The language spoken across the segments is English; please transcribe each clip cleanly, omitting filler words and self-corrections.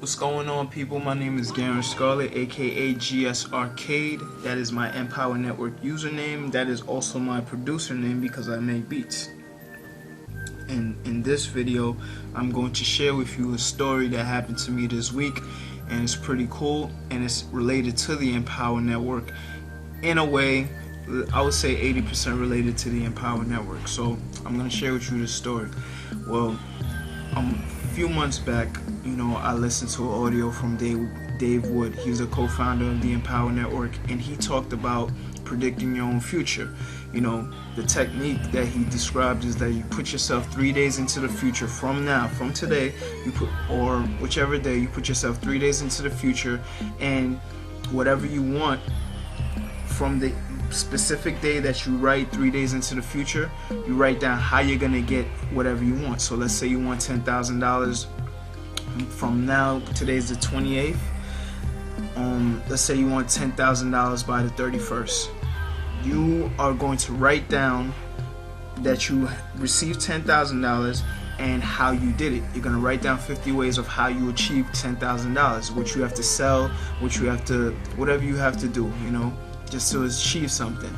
What's going on, people? My name is Garen Scarlett, aka GS Arcade. That is my Empower Network username. That is also my producer name because I make beats. And in this video, I'm going to share with you a story that happened to me this week, and it's pretty cool, and it's related to the Empower Network in a way. I would say 80% related to the Empower Network. So I'm going to share with you this story. Well, a few months back, I listened to an audio from Dave Wood. He's a co-founder of the Empower Network, and he talked about predicting your own future. The technique that he described is that you put yourself 3 days into the future from now, from today, or whichever day, you put yourself 3 days into the future, and whatever you want from the specific day that you write 3 days into the future, you write down how you're gonna get whatever you want. So let's say you want $10,000 from now. Today's the 28th. Let's say you want $10,000 by the 31st. You are going to write down that you received $10,000 and how you did it. You're going to write down 50 ways of how you achieved $10,000, which you have to sell, whatever you have to do, just to achieve something.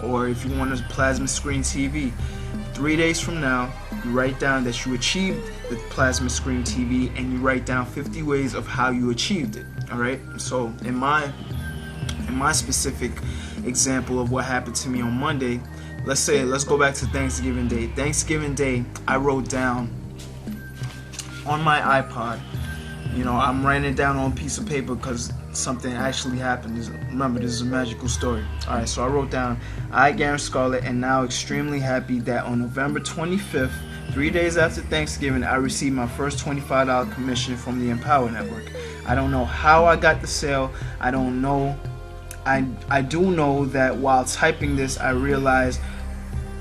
Or if you want a plasma screen TV, 3 days from now, you write down that you achieved the plasma screen TV, and you write down 50 ways of how you achieved it. All right. So in my specific example of what happened to me on Monday, let's go back to Thanksgiving Day. Thanksgiving Day, I wrote down on my iPod. I'm writing it down on a piece of paper because something actually happened. Remember, this is a magical story. Alright, so I wrote down, I, Garen Scarlett, and now extremely happy that on November 25th, 3 days after Thanksgiving, I received my first $25 commission from the Empower Network. I don't know how I got the sale. I don't know. I do know that while typing this, I realized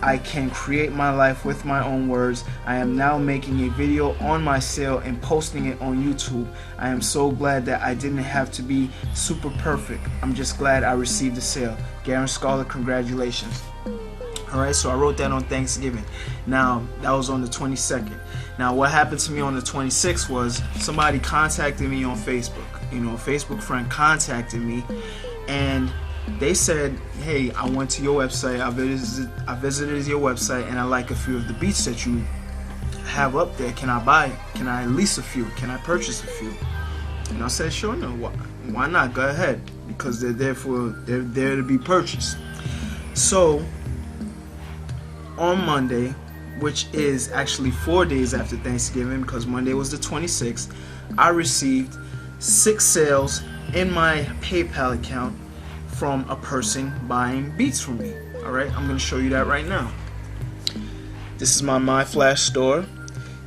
I can create my life with my own words. I am now making a video on my sale and posting it on YouTube. I am so glad that I didn't have to be super perfect. I'm just glad I received the sale. Garen Scarlett, congratulations. Alright, so I wrote that on Thanksgiving. Now, that was on the 22nd. Now, what happened to me on the 26th was somebody contacted me on Facebook. A Facebook friend contacted me, and they said, hey, I went to your website, I visited your website, and I like a few of the beats that you have up there. Can I lease a few? Can I purchase a few? And I said, sure, no, why not? Go ahead, because they're there to be purchased. So on Monday, which is actually 4 days after Thanksgiving, because Monday was the 26th, I received 6 sales in my PayPal account from a person buying beats from me. Alright, I'm going to show you that right now. This is my MyFlash store.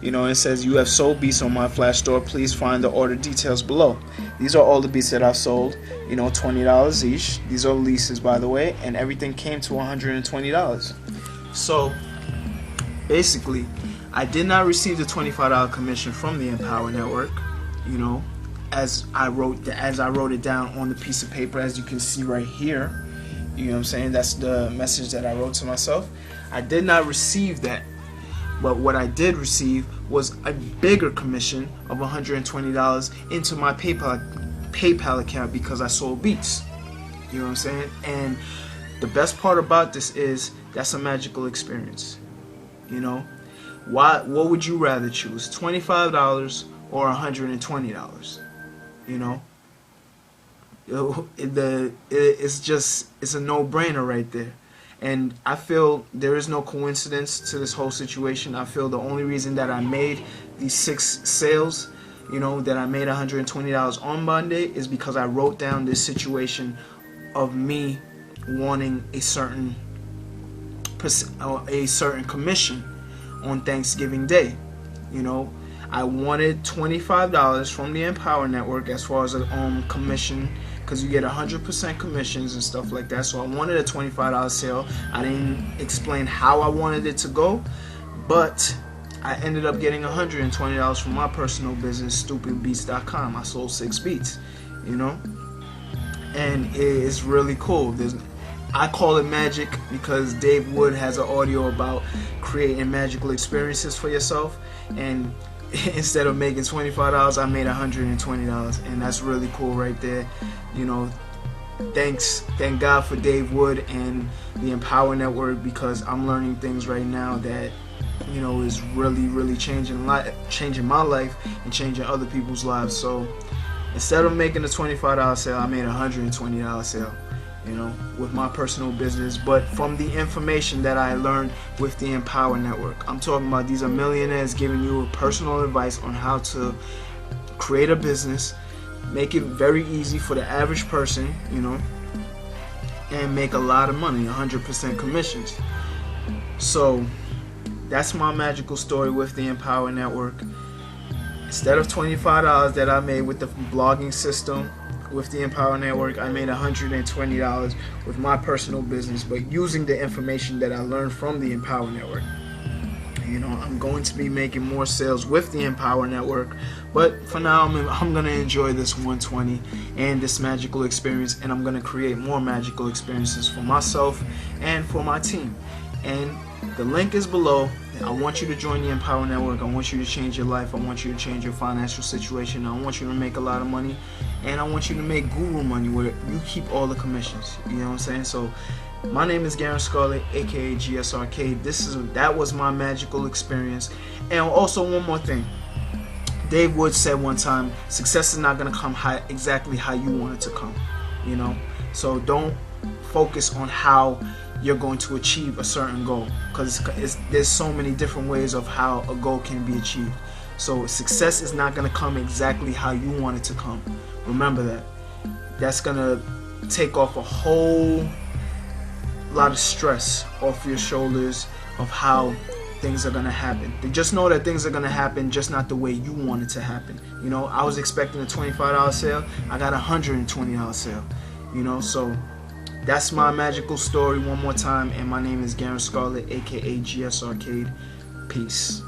It says you have sold beats on MyFlash store. Please find the order details below. These are all the beats that I've sold. $20 each. These are leases, by the way, and everything came to $120. So basically, I did not receive the $25 commission from the Empower Network. As I wrote it down on the piece of paper, as you can see right here. You know what I'm saying? That's the message that I wrote to myself. I did not receive that. But what I did receive was a bigger commission of $120 into my PayPal account because I sold beats. You know what I'm saying? And the best part about this is that's a magical experience. What would you rather choose? $25 or $120? It's a no-brainer right there. And I feel there is no coincidence to this whole situation. I feel the only reason that I made these 6 sales, that I made $120 on Monday, is because I wrote down this situation of me wanting a certain commission on Thanksgiving Day. I wanted $25 from the Empower Network as far as a commission, because you get 100% commissions and stuff like that. So I wanted a $25 sale. I didn't explain how I wanted it to go, but I ended up getting $120 from my personal business, stupidbeats.com. I sold 6 beats, and it's really cool. I call it magic because Dave Wood has an audio about creating magical experiences for yourself, and instead of making $25, I made $120, and that's really cool right there. You know, thank God for Dave Wood and the Empower Network, because I'm learning things right now that, you know, is really changing my life and changing other people's lives. So instead of making a $25 sale, I made a $120 sale, you know, with my personal business, but from the information that I learned with the Empower Network. I'm talking about, these are millionaires giving you personal advice on how to create a business, make it very easy for the average person, you know, and make a lot of money, 100% commissions. So that's my magical story with the Empower Network. Instead of $25 that I made with the blogging system with the Empower Network, I made $120 with my personal business, but using the information that I learned from the Empower Network. You know, I'm going to be making more sales with the Empower Network, but for now I'm going to enjoy this 120 and this magical experience, and I'm going to create more magical experiences for myself and for my team. And the link is below. I want you to join the Empower Network. I want you to change your life. I want you to change your financial situation. I want you to make a lot of money, and I want you to make guru money where you keep all the commissions. You know what I'm saying? So my name is Garen Scarlett, aka GS Arcade. That was my magical experience. And also, one more thing. Dave Wood said one time, success is not going to come exactly how you want it to come. You know? So don't focus on how you're going to achieve a certain goal, because there's so many different ways of how a goal can be achieved. So success is not going to come exactly how you want it to come. Remember that. That's going to take off a whole lot of stress off your shoulders of how things are going to happen. Just know that things are going to happen, just not the way you want it to happen. You know, I was expecting a $25 sale. I got a $120 sale. You know, so that's my magical story one more time, and my name is Garen Scarlett, aka GS Arcade. Peace.